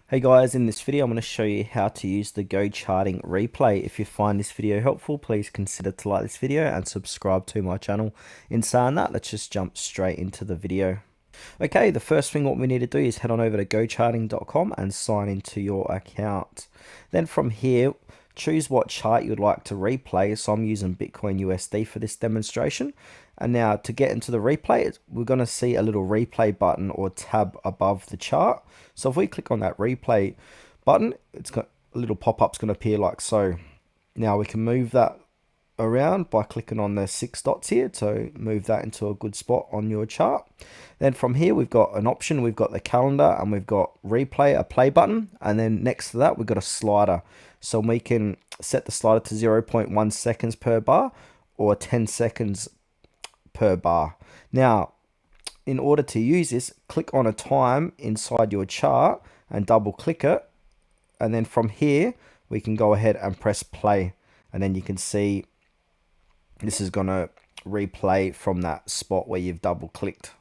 Hey guys, in this video I'm going to show you how to use the GoCharting replay. If you find this video helpful, please consider to like this video and subscribe to my channel. In saying that, let's just jump straight into the video. Okay, the first thing what we need to do is head on over to GoCharting.com and sign into your account. Then from here, choose what chart you'd like to replay. So I'm using Bitcoin USD for this demonstration. And now to get into the replay, we're going to see a little replay button or tab above the chart. So if we click on that replay button, it's got a little pop-up's going to appear like so. Now we can move that around by clicking on the 6 dots here to move that into a good spot on your chart. Then from here we've got an option, we've got the calendar and we've got replay, a play button, and then next to that we've got a slider. So we can set the slider to 0.1 seconds per bar or 10 seconds per bar. Now in order to use this, click on a time inside your chart and double click it, and then from here we can go ahead and press play, and then you can see this is going to replay from that spot where you've double clicked.